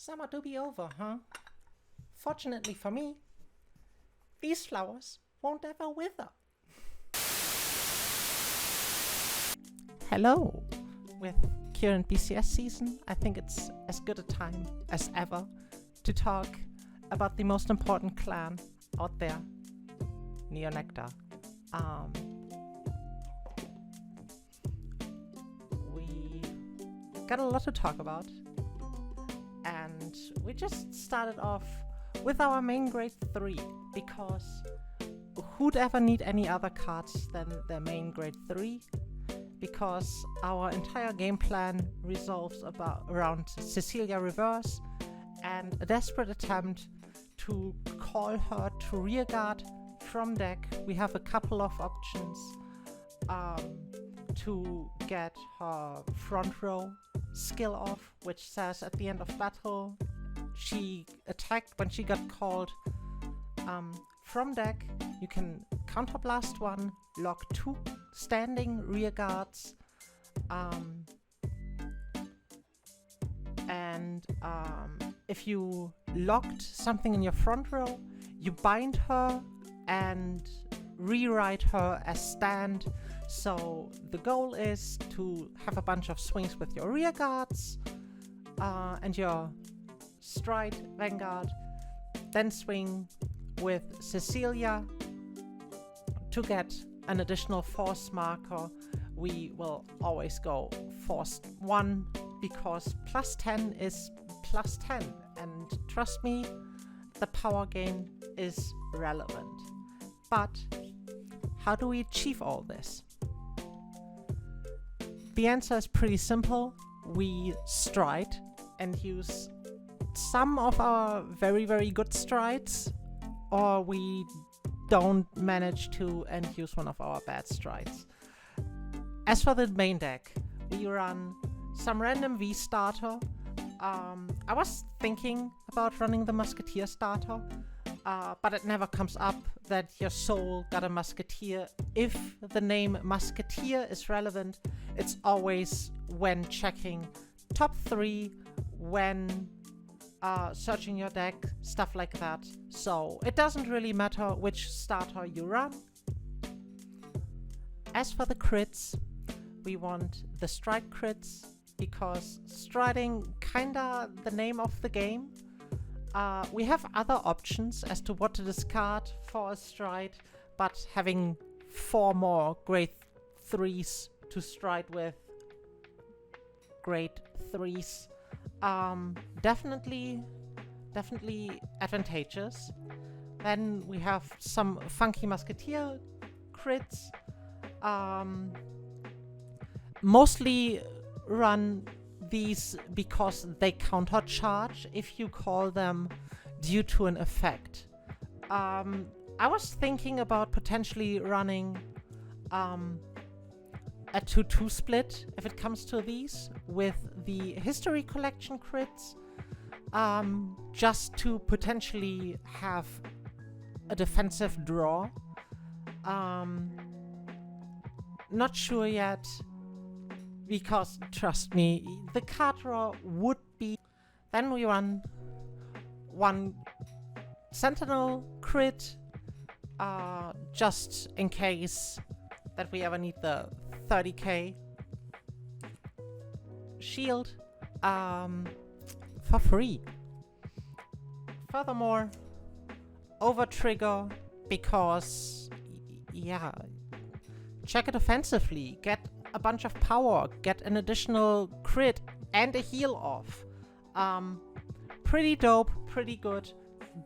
Summer do be over, huh? Fortunately for me, these flowers won't ever wither. Hello! With current BCS season, I think it's as good a time as ever to talk about the most important clan out there, Nectar. We got a lot to talk about, and we just started off with our main grade 3, because who'd ever need any other cards than their main grade 3? Because our entire game plan resolves around Cecilia Reverse and a desperate attempt to call her to rearguard from deck. We have a couple of options to get her front row skill off, which says at the end of battle she attacked when she got called from deck. You can counterblast 1, lock 2 standing rear guards, and if you locked something in your front row, you bind her and rewrite her as stand. So the goal is to have a bunch of swings with your rear guards and your stride vanguard, then swing with Cecilia to get an additional force marker. We will always go force 1 because plus 10 is plus 10, and trust me, the power gain is relevant. But how do we achieve all this? The answer is pretty simple. We stride and use some of our very good strides, or we don't manage to and use one of our bad strides. As for the main deck, we run some random V starter. I was thinking about running the Musketeer starter, but it never comes up that your soul got a Musketeer. If the name Musketeer is relevant, it's always when checking top 3, when searching your deck, stuff like that. So it doesn't really matter which starter you run. As for the crits, we want the stride crits, because striding kinda the name of the game. We have other options as to what to discard for a stride, but having 4 more grade 3s to stride with, grade 3s, definitely advantageous. Then we have some funky Musketeer crits. Mostly run these because they counter charge if you call them due to an effect. I was thinking about potentially running a 2-2 split if it comes to these, with the history collection crits, just to potentially have a defensive draw. Not sure yet, because trust me, the card draw would be. Then we run 1 Sentinel crit, just in case that we ever need the 30k shield for free. Furthermore, over trigger, because check it offensively, get a bunch of power, get an additional crit and a heal off. Pretty dope, pretty good.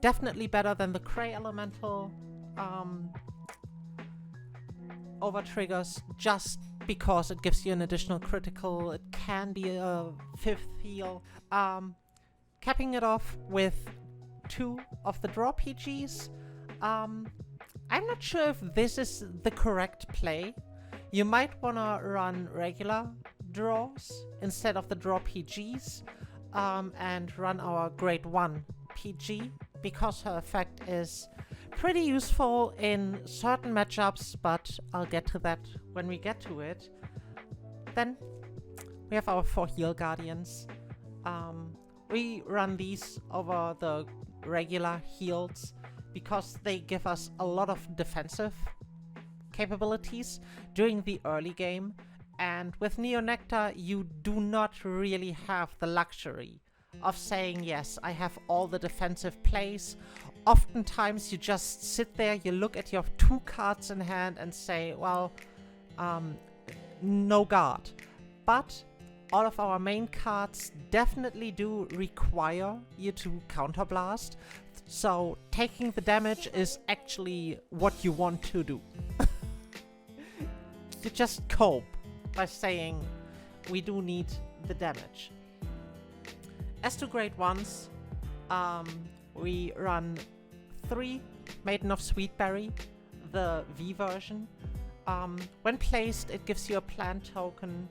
Definitely better than the Cray Elemental over triggers, just because it gives you an additional critical. It can be a 5th heal. Capping it off with 2 of the draw PGs. I'm not sure if this is the correct play. You might want to run regular draws instead of the draw PGs, and run our grade 1 PG, because her effect is pretty useful in certain matchups, but I'll get to that when we get to it. Then we have our 4 heal guardians. we run these over the regular heals because they give us a lot of defensive capabilities during the early game. And with Nectar, you do not really have the luxury of saying, yes, I have all the defensive plays. Oftentimes you just sit there, you look at your 2 cards in hand and say, well, no guard. But all of our main cards definitely do require you to counterblast. So taking the damage is actually what you want to do. You just cope by saying, we do need the damage. As to grade 1s, we run 3 Maiden of Sweetberry, the V version. When placed, it gives you a plant token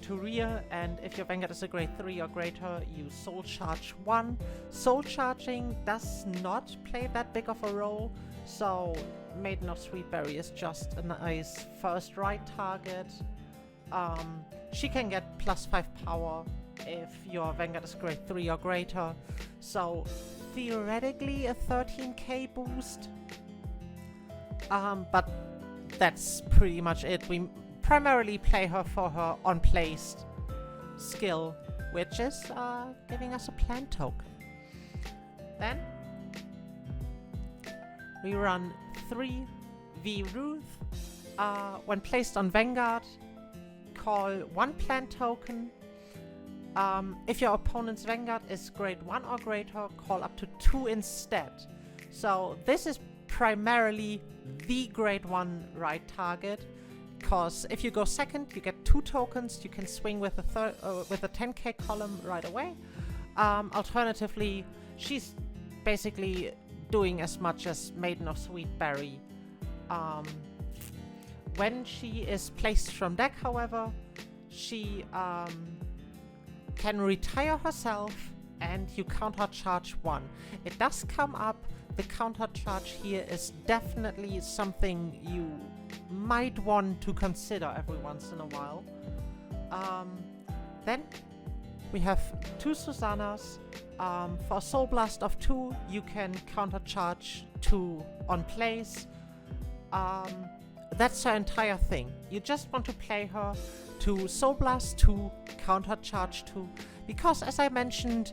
to rear, and if your Vanguard is a grade 3 or greater, you soul charge 1. Soul charging does not play that big of a role, so Maiden of Sweetberry is just a nice first right target. She can get +5 power if your Vanguard is grade 3 or greater, so theoretically a 13k boost. But that's pretty much it. We primarily play her for her on-placed skill, which is giving us a plant token. Then we run 3 V Ruth. When placed on Vanguard, call 1 plant token. If your opponent's Vanguard is grade 1 or greater, call up to 2 instead. So this is primarily the grade 1 right target, because if you go second, you get 2 tokens. You can swing with a 10k column right away. Alternatively, she's basically doing as much as Maiden of Sweetberry. When she is placed from deck, however, she can retire herself and you counter charge 1. It does come up. The counter charge here is definitely something you might want to consider every once in a while. Then we have 2 Susannas. For Soul Blast of 2, you can counter charge 2 on place. That's her entire thing. You just want to play her to Soul Blast 2, counter charge 2, because as I mentioned,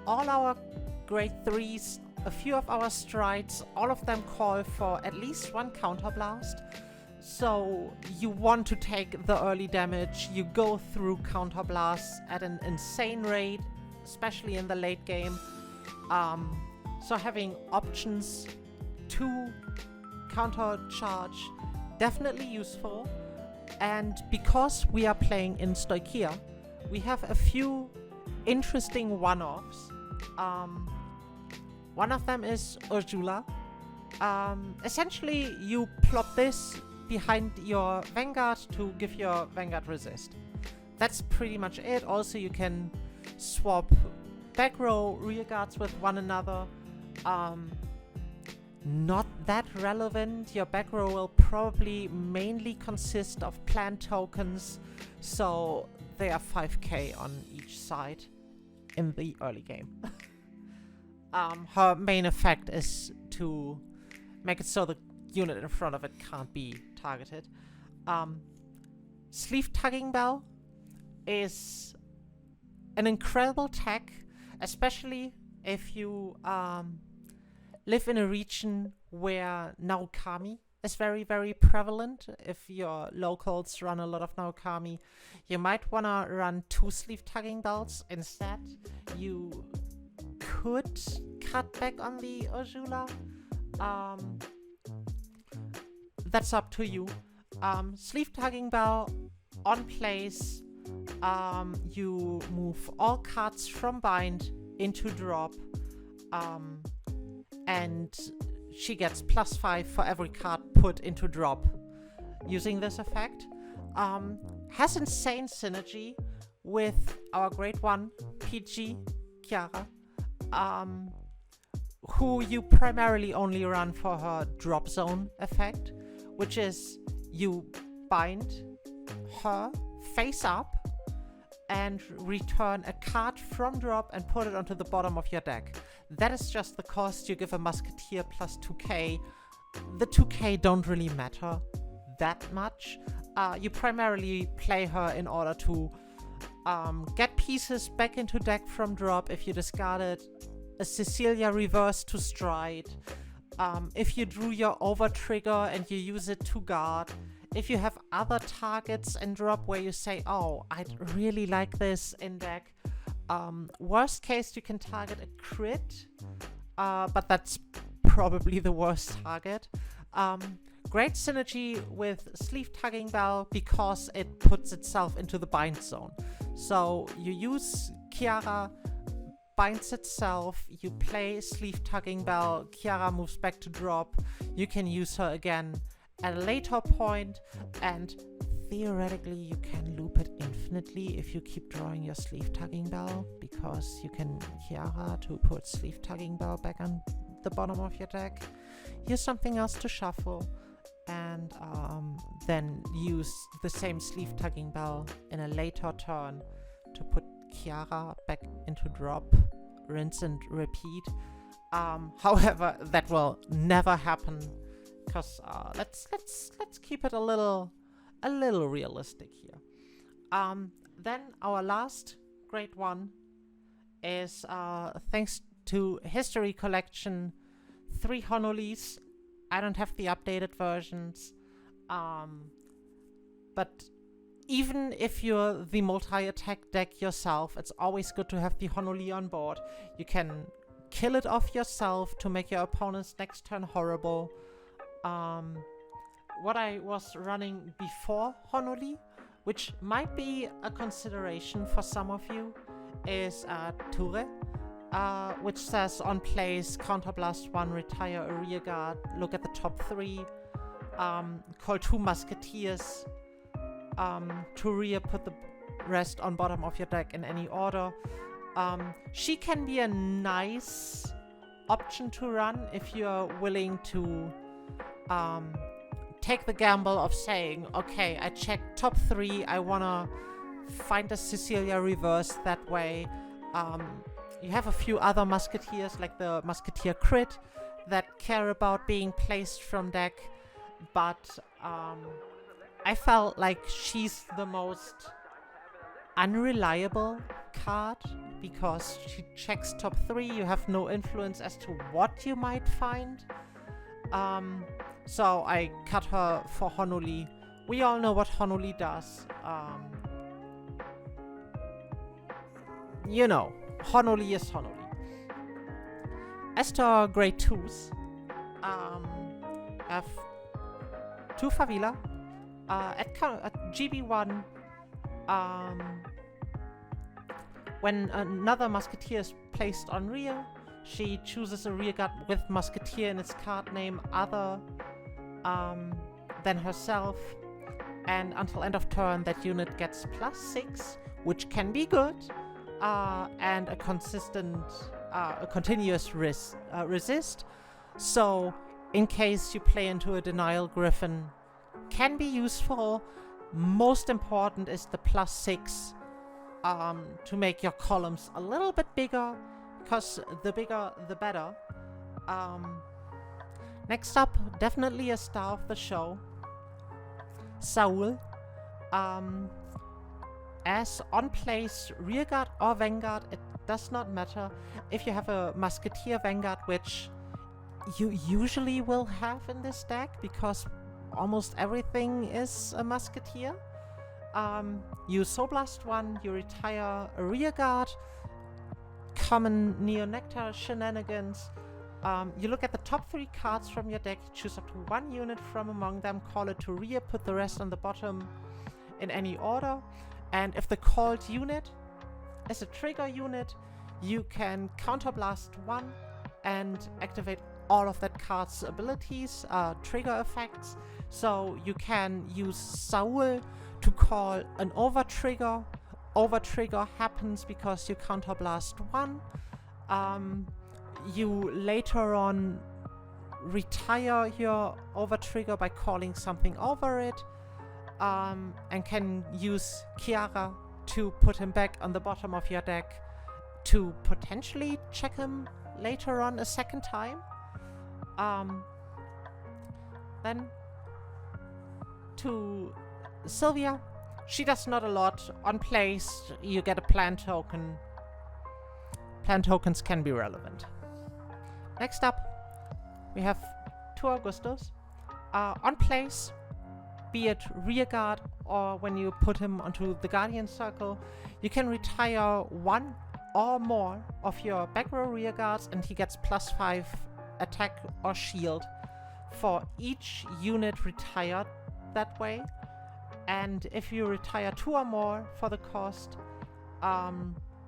all our grade 3s, a few of our strides, all of them call for at least 1 counter blast. So you want to take the early damage, you go through counter blasts at an insane rate, especially in the late game. So having options to counter charge, definitely useful. And because we are playing in Stoichia, we have a few interesting one-offs. One of them is Ursula. Essentially, you plop this behind your Vanguard to give your Vanguard resist. That's pretty much it. Also, you can swap back row rear guards with one another. Not that relevant. Your back row will probably mainly consist of plant tokens, so they are 5k on each side in the early game. Her main effect is to make it so the unit in front of it can't be targeted. Sleeve Tugging Bell is an incredible tech, especially if you live in a region where Naokami is very, very prevalent. If your locals run a lot of Naokami, you might want to run 2 Sleeve Tugging Bells instead. You could cut back on the Ursula. That's up to you. Sleeve Tugging Bell on place. You move all cards from bind into drop. And she gets +5 for every card put into drop using this effect. Has insane synergy with our grade 1 PG, Chiara, who you primarily only run for her drop zone effect, which is you bind her face up and return a card from drop and put it onto the bottom of your deck. That is just the cost you give a Musketeer plus 2k. The 2k don't really matter that much. You primarily play her in order to get pieces back into deck from drop if you discarded a Cecilia reverse to stride. If you drew your over trigger and you use it to guard. If you have other targets in drop where you say, oh, I'd really like this in deck. Worst case, you can target a crit, but that's probably the worst target. Great synergy with Sleeve Tugging Bell because it puts itself into the bind zone. So you use Kiara, binds itself, you play Sleeve Tugging Bell, Kiara moves back to drop, you can use her again at a later point, and theoretically you can loop it infinitely if you keep drawing your Sleeve Tugging Bell, because you can Kiara to put Sleeve Tugging Bell back on the bottom of your deck, use something else to shuffle, and then use the same Sleeve Tugging Bell in a later turn to put Kiara back into drop, rinse and repeat. However, that will never happen, because let's keep it a little realistic here. Then our last great one is thanks to History Collection, 3 Honolis. I don't have the updated versions, but even if you're the multi-attack deck yourself, it's always good to have the Honoli on board. You can kill it off yourself to make your opponent's next turn horrible. What I was running before Honoli, which might be a consideration for some of you, is Ture, which says on plays, counterblast 1, retire a rear guard, look at the top 3, call 2 Musketeers, to rear, put the rest on bottom of your deck in any order. She can be a nice option to run if you're willing to take the gamble of saying, okay, I checked top 3, I wanna find a Cecilia reverse that way. You have a few other Musketeers, like the Musketeer Crit, that care about being placed from deck, but I felt like she's the most unreliable card because she checks top 3, you have no influence as to what you might find. So I cut her for Honoli. We all know what Honoli does. You know, Honoli is Honoli. As to our grade 2s, have 2 Favila. At GB1, when another Musketeer is placed on rear, she chooses a rearguard with Musketeer in its card name other than herself, and until end of turn that unit gets +6, which can be good, and a continuous resist. So in case you play into a Denial Griffin, can be useful. Most important is the +6 to make your columns a little bit bigger, because the bigger the better. Next up, definitely a star of the show, Saul. As on place, rearguard or vanguard, it does not matter. If you have a Musketeer vanguard, which you usually will have in this deck because almost everything is a Musketeer, you Soul Blast 1, you retire a rearguard, common Nectar shenanigans. You look at the top 3 cards from your deck, choose up to 1 unit from among them, call it to rear, put the rest on the bottom in any order. And if the called unit is a trigger unit, you can counterblast 1 and activate all of that card's abilities, trigger effects. So you can use Saul to call an over trigger. Over trigger happens because you counterblast 1. You later on retire your over trigger by calling something over it, and can use Kiara to put him back on the bottom of your deck to potentially check him later on a second time. Then to Sylvia, she does not a lot. On place, you get a plant token. Plant tokens can be relevant. Next up, we have two Augustus. On place, be it rearguard or when you put him onto the Guardian Circle, you can retire one or more of your back row rearguards and he gets +5 attack or shield for each unit retired that way. And if you retire 2 or more for the cost,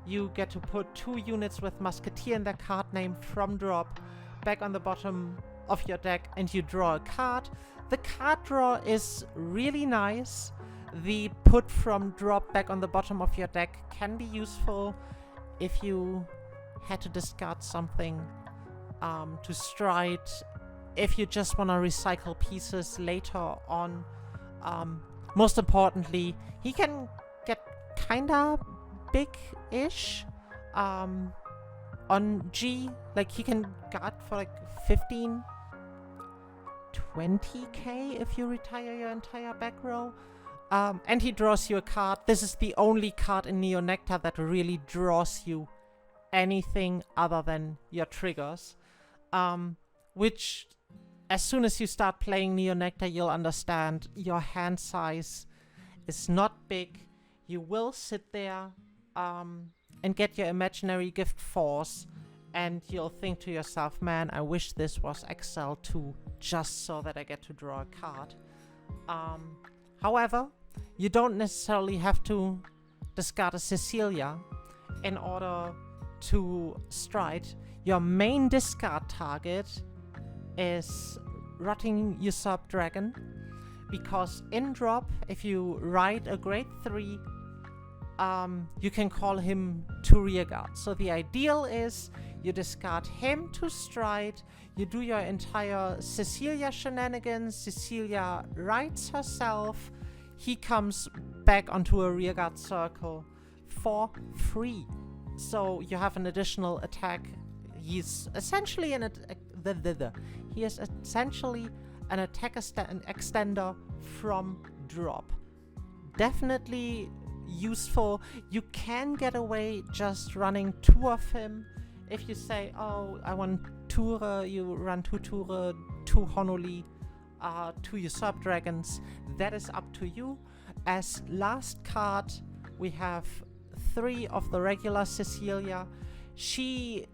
you get to put 2 units with Musketeer in their card name from drop back on the bottom of your deck and you draw a card. The card draw is really nice. The put from drop back on the bottom of your deck can be useful if you had to discard something to stride, if you just want to recycle pieces later on. Most importantly, he can get kinda big-ish on G. Like, he can guard for like 15, 20k if you retire your entire back row. And he draws you a card. This is the only card in Neo Nectar that really draws you anything other than your triggers. Which, as soon as you start playing Neo Nectar, you'll understand your hand size is not big. You will sit there and get your imaginary gift force, and you'll think to yourself, man, I wish this was XL2 just so that I get to draw a card. However, you don't necessarily have to discard a Cecilia in order to stride. Your main discard target is Rotting Usurp Dragon, because in drop, if you ride a grade 3, you can call him to rearguard. So the ideal is you discard him to stride, you do your entire Cecilia shenanigans, Cecilia rides herself, he comes back onto a rearguard circle for free. So you have an additional attack. He's essentially an attack extender from drop. Definitely useful. You can get away just running 2 of him. If you say, oh, I want Ture, you run 2 Ture, 2 Honoli, 2 Usurp Dragons. That is up to you. As last card, we have 3 of the regular Cecilia. She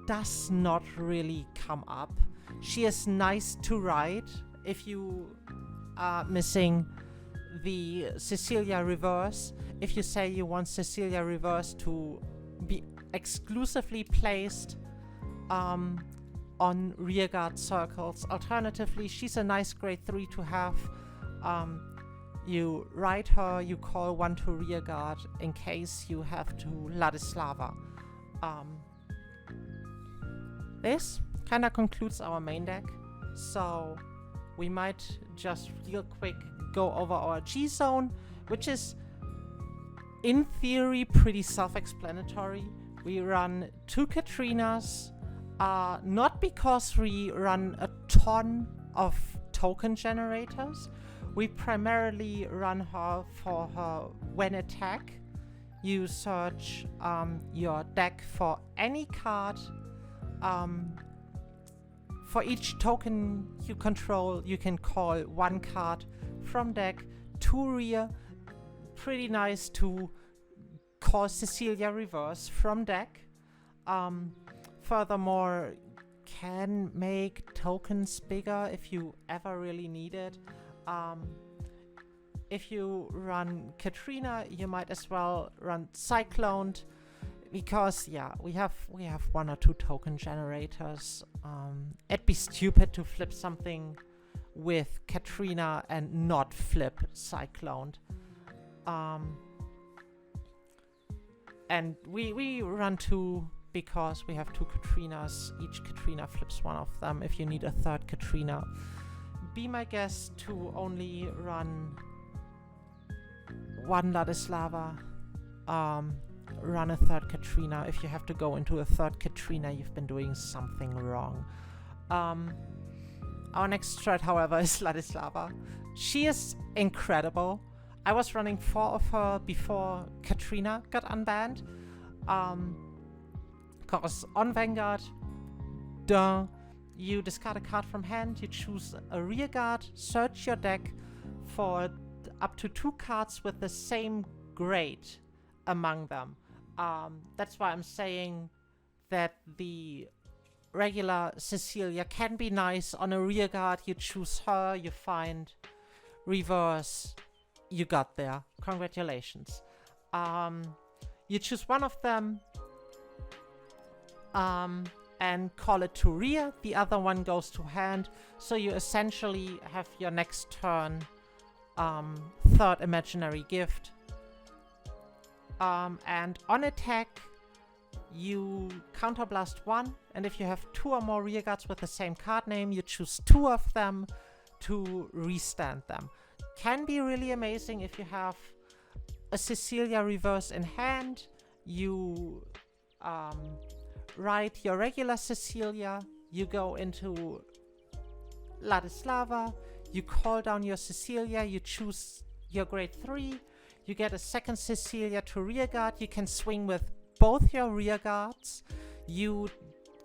does not really come up. She is nice to ride if you are missing the Cecilia Reverse. If you say you want Cecilia Reverse to be exclusively placed on rearguard circles. Alternatively, she's a nice grade 3 to have. You ride her, you call 1 to rearguard in case you have to Ladislava. This kind of concludes our main deck, so we might just real quick go over our G zone, which is in theory pretty self-explanatory. We run 2 Katrinas, not because we run a ton of token generators. We primarily run her for her when attack. You search your deck for any card. For each token you control, you can call 1 card from deck to rear. Pretty nice to call Cecilia Reverse from deck. Furthermore, can make tokens bigger if you ever really need it. If you run Katrina, you might as well run Cycloned, because yeah, we have 1 or 2 token generators. It'd be stupid to flip something with Katrina and not flip Cycloned. And we run 2 because we have 2 Katrinas. Each Katrina flips 1 of them if you need a 3rd Katrina. Be my guest to only run 1 Ladislava run a third Katrina. If you have to go into a third Katrina, you've been doing something wrong. Our next strat, however, is Ladislava. She is incredible. I was running 4 of her before Katrina got unbanned. Because on Vanguard, you discard a card from hand, you choose a rear guard, search your deck for up to 2 cards with the same grade among them. That's why I'm saying that the regular Cecilia can be nice. On a rear guard, you choose her, you find reverse, you got there. Congratulations. You choose one of them and call it to rear. The other one goes to hand. So you essentially have your next turn third imaginary gift. And on attack, you counterblast 1, and if you have 2 or more rear guards with the same card name, you choose 2 of them to restand them. Can be really amazing if you have a Cecilia reverse in hand. You write your regular Cecilia, you go into Ladislava, you call down your Cecilia, you choose your grade 3, you get a second Cecilia to rear guard, you can swing with both your rear guards, you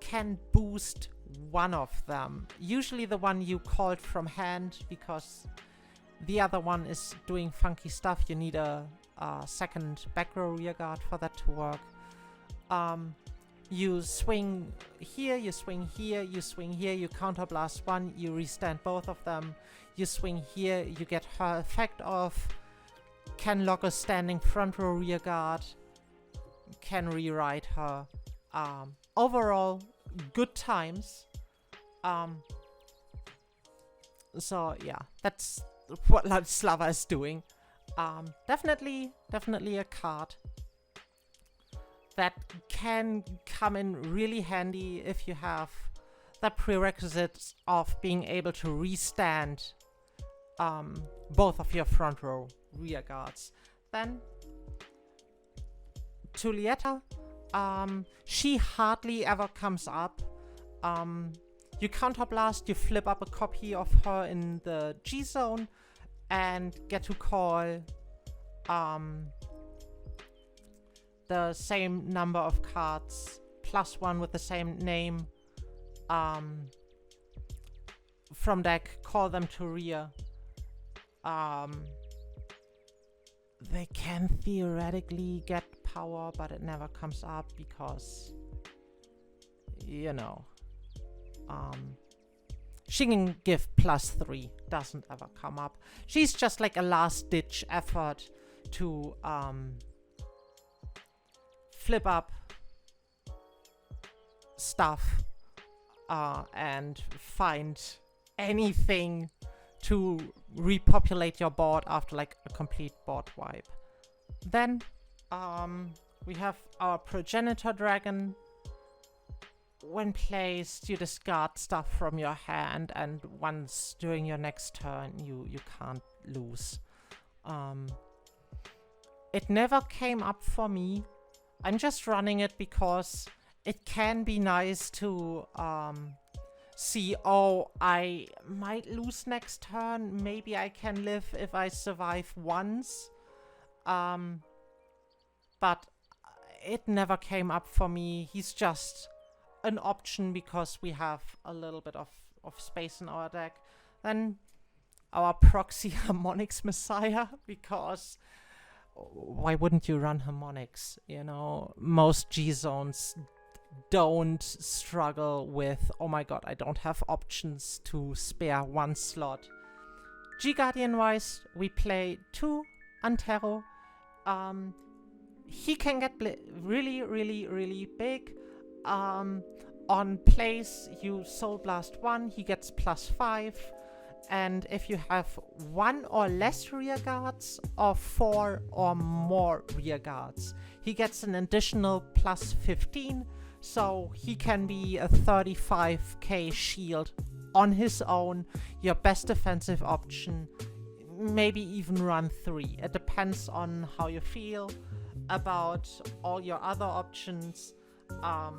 can boost one of them. Usually the one you called from hand, because the other one is doing funky stuff. You need a second back row rear guard for that to work. You swing here, you swing here, you swing here, you counterblast 1, you restand both of them. You swing here, you get her effect off, can lock a standing front row rear guard, can rewrite her. Overall, good times. So yeah, that's what Ladislava is doing. Definitely a card that can come in really handy if you have the prerequisites of being able to restand both of your front row rear guards. Then Julieta, she hardly ever comes up. You counterblast, you flip up a copy of her in the G zone and get to call the same number of cards plus 1 with the same name from deck, call them to rear. They can theoretically get power, but it never comes up because, you know, she can give +3, doesn't ever come up. She's just like a last ditch effort to flip up stuff and find anything to repopulate your board after like a complete board wipe. Then we have our progenitor dragon. When placed, you discard stuff from your hand, and once during your next turn you can't lose. It never came up for me. I'm just running it because it can be nice to see, oh, I might lose next turn, maybe I can live if I survive once. But it never came up for me. He's just an option because we have a little bit of space in our deck. Then our proxy Harmonics Messiah, because why wouldn't you run Harmonics? You know, most G-zones don't struggle with, oh my god, I don't have options to spare 1 slot. G-Guardian wise, we play 2 Antero. He can get really big. On place, you Soul Blast 1, he gets +5. And if you have 1 or less rear guards or 4 or more rear guards, he gets an additional +15. So he can be a 35k shield on his own, your best defensive option, maybe even run 3. It depends on how you feel. about all your other options, I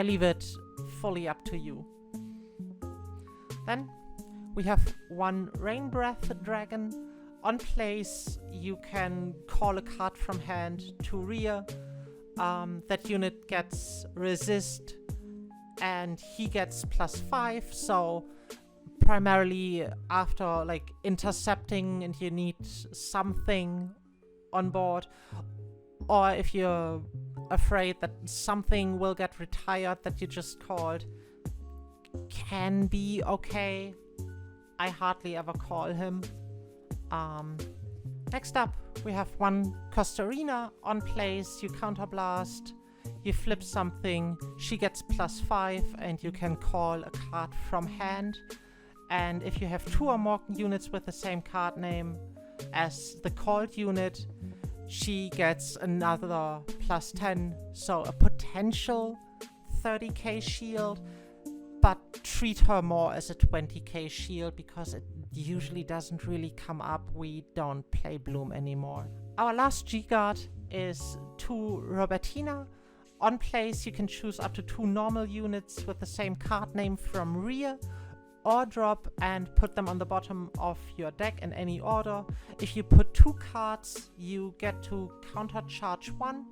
leave it fully up to you. Then we have one Rain Breath Dragon. On place, you can call a card from hand to rear. That unit gets resist, and he gets +5. So primarily after like intercepting and you need something on board, or if you're afraid that something will get retired that you just called, can be okay. I hardly ever call him. Next up, we have one Costarina. On place, you counterblast, you flip something, she gets +5, and you can call a card from hand. And if you have 2 or more units with the same card name as the called unit, she gets another +10, so a potential 30k shield, but treat her more as a 20k shield because it usually doesn't really come up. We don't play Bloom anymore. Our last G-Guard is 2 Robertina. On place, you can choose up to 2 normal units with the same card name from rear, or drop and put them on the bottom of your deck in any order. If you put 2 cards, you get to counter charge 1,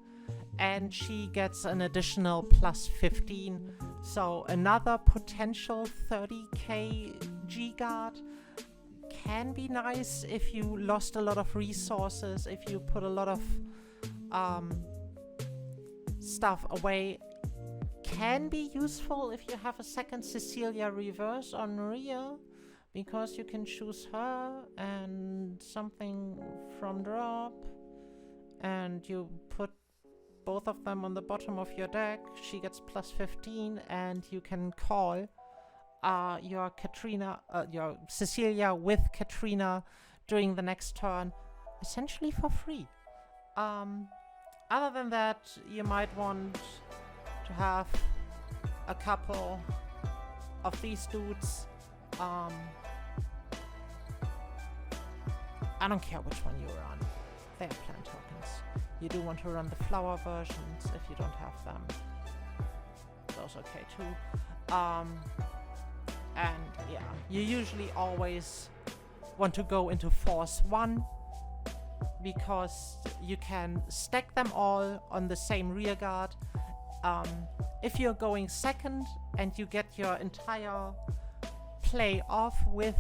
and she gets an additional +15. So another potential 30k G-Guard. Can be nice if you lost a lot of resources, if you put a lot of stuff away. Can be useful if you have a second Cecilia reverse on rear, because you can choose her and something from drop, and you put both of them on the bottom of your deck. She gets +15, and you can call your Cecilia with Katrina during the next turn, essentially for free. Other than that, you might want to have a couple of these dudes. I don't care which one you run. They are plant tokens. You do want to run the flower versions if you don't have them. Those are okay too. And yeah, you usually always want to go into Force 1, because you can stack them all on the same rear guard. If you're going second and you get your entire play off with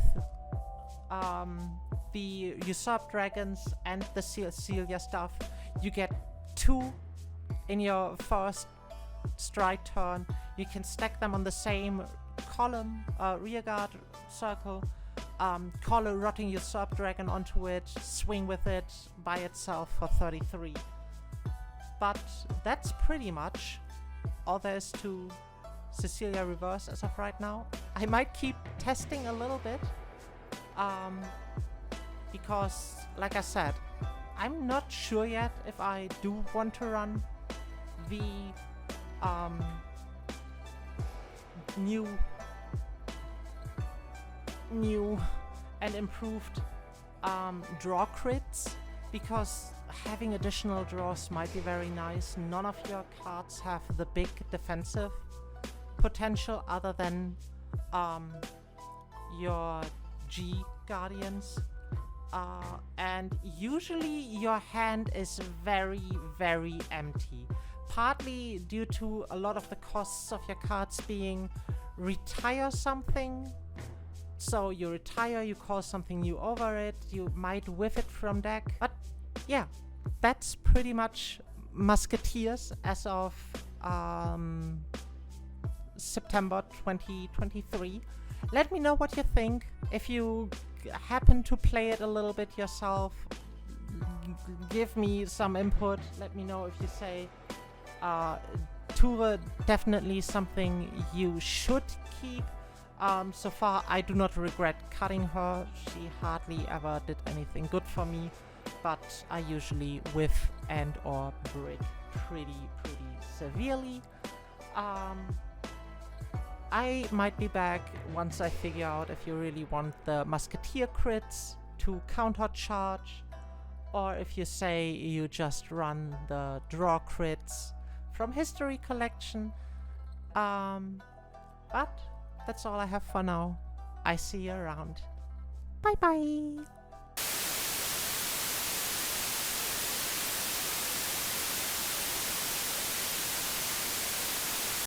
the Usurp Dragons and the Celia stuff, you get 2 in your first stride turn. You can stack them on the same column, rear guard circle, call a Rotting Usurp Dragon onto it, swing with it by itself for 33. But that's pretty much all there is to Cecilia Reverse as of right now. I might keep testing a little bit, because, like I said, I'm not sure yet if I do want to run the new and improved draw crits, because having additional draws might be very nice. None of your cards have the big defensive potential other than your G Guardians, and usually your hand is very, very empty, partly due to a lot of the costs of your cards being retire something. So you retire, you call something new over it, you might whiff it from deck. But yeah, that's pretty much Musketeers as of September 2023. Let me know what you think. If you happen to play it a little bit yourself, give me some input. Let me know if you say Ture definitely something you should keep. So far, I do not regret cutting her. She hardly ever did anything good for me, but I usually whiff and or brick pretty severely. I might be back once I figure out if you really want the Musketeer crits to counter charge. or if you say you just run the draw crits from history collection. But that's all I have for now. I see you around. Bye bye!